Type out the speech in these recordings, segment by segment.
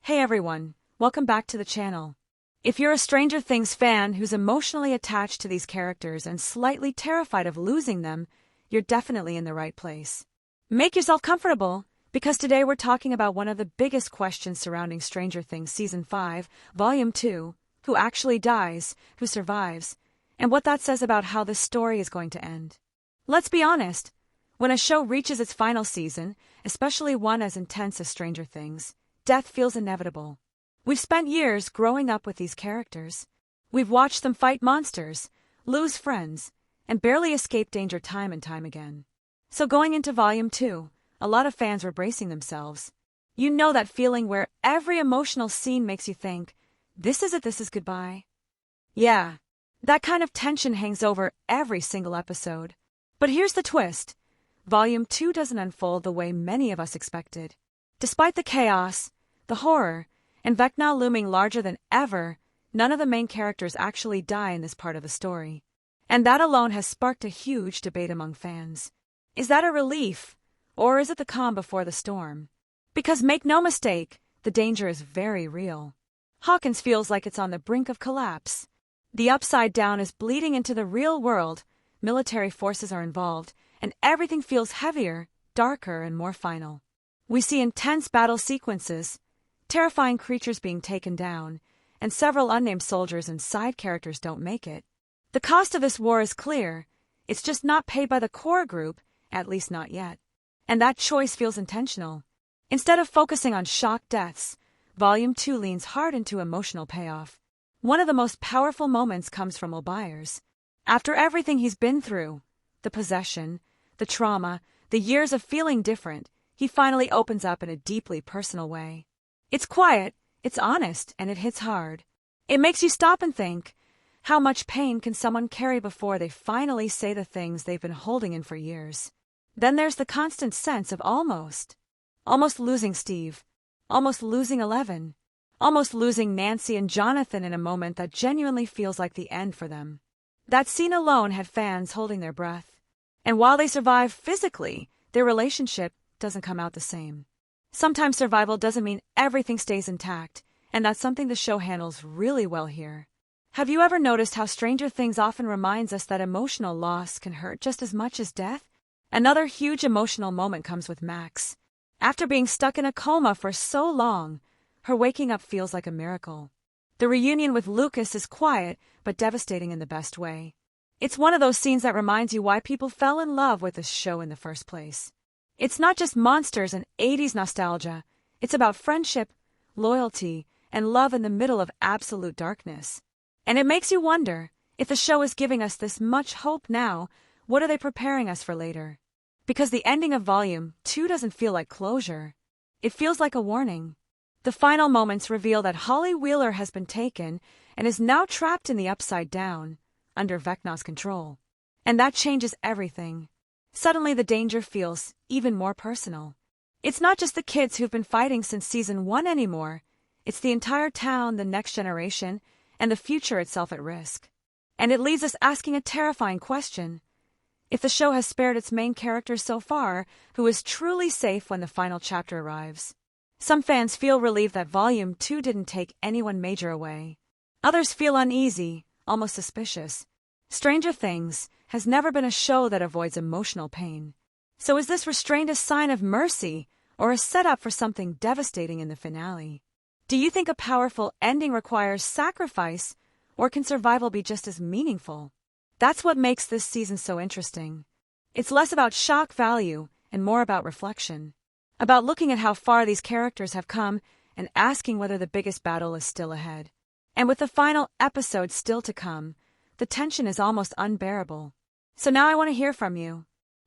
Hey everyone, welcome back to the channel. If you're a Stranger Things fan who's emotionally attached to these characters and slightly terrified of losing them, you're definitely in the right place. Make yourself comfortable, because today we're talking about one of the biggest questions surrounding Stranger Things Season 5, Volume 2, who actually dies, who survives, and what that says about how this story is going to end. Let's be honest, when a show reaches its final season, especially one as intense as Stranger Things, death feels inevitable. We've spent years growing up with these characters. We've watched them fight monsters, lose friends, and barely escape danger time and time again. So going into Volume 2, a lot of fans were bracing themselves. You know that feeling where every emotional scene makes you think, this is it, this is goodbye? Yeah, that kind of tension hangs over every single episode. But here's the twist. Volume 2 doesn't unfold the way many of us expected. Despite the chaos, the horror, and Vecna looming larger than ever, none of the main characters actually die in this part of the story. And that alone has sparked a huge debate among fans. Is that a relief, or is it the calm before the storm? Because make no mistake, the danger is very real. Hawkins feels like it's on the brink of collapse. The Upside Down is bleeding into the real world, military forces are involved, and everything feels heavier, darker, and more final. We see intense battle sequences, terrifying creatures being taken down, and several unnamed soldiers and side characters don't make it. The cost of this war is clear. It's just not paid by the core group, at least not yet. And that choice feels intentional. Instead of focusing on shock deaths, Volume 2 leans hard into emotional payoff. One of the most powerful moments comes from Will Byers. After everything he's been through, the possession, the trauma, the years of feeling different, he finally opens up in a deeply personal way. It's quiet, it's honest, and it hits hard. It makes you stop and think, how much pain can someone carry before they finally say the things they've been holding in for years? Then there's the constant sense of almost losing Steve, almost losing Eleven, almost losing Nancy and Jonathan in a moment that genuinely feels like the end for them. That scene alone had fans holding their breath. And while they survive physically, their relationship doesn't come out the same. Sometimes survival doesn't mean everything stays intact, and that's something the show handles really well here. Have you ever noticed how Stranger Things often reminds us that emotional loss can hurt just as much as death? Another huge emotional moment comes with Max. After being stuck in a coma for so long, her waking up feels like a miracle. The reunion with Lucas is quiet, but devastating in the best way. It's one of those scenes that reminds you why people fell in love with this show in the first place. It's not just monsters and 80s nostalgia. It's about friendship, loyalty, and love in the middle of absolute darkness. And it makes you wonder, if the show is giving us this much hope now, what are they preparing us for later? Because the ending of Volume 2 doesn't feel like closure. It feels like a warning. The final moments reveal that Holly Wheeler has been taken and is now trapped in the Upside Down, under Vecna's control. And that changes everything. Suddenly the danger feels even more personal. It's not just the kids who've been fighting since Season 1 anymore. It's the entire town, the next generation, and the future itself at risk. And it leaves us asking a terrifying question. If the show has spared its main characters so far, who is truly safe when the final chapter arrives? Some fans feel relieved that Volume 2 didn't take anyone major away. Others feel uneasy, almost suspicious. Stranger Things has never been a show that avoids emotional pain. So is this restraint a sign of mercy, or a setup for something devastating in the finale? Do you think a powerful ending requires sacrifice, or can survival be just as meaningful? That's what makes this season so interesting. It's less about shock value and more about reflection. About looking at how far these characters have come and asking whether the biggest battle is still ahead. And with the final episode still to come, the tension is almost unbearable. So now I want to hear from you.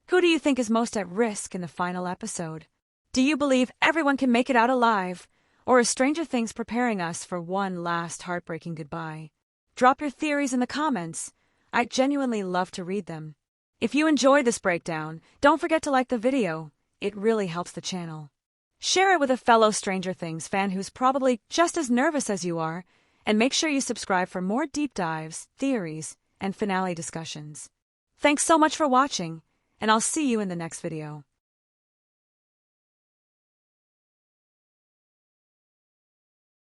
Who do you think is most at risk in the final episode? Do you believe everyone can make it out alive? Or is Stranger Things preparing us for one last heartbreaking goodbye? Drop your theories in the comments. I'd genuinely love to read them. If you enjoyed this breakdown, don't forget to like the video. It really helps the channel. Share it with a fellow Stranger Things fan who's probably just as nervous as you are, and make sure you subscribe for more deep dives, theories, and finale discussions. Thanks so much for watching, and I'll see you in the next video.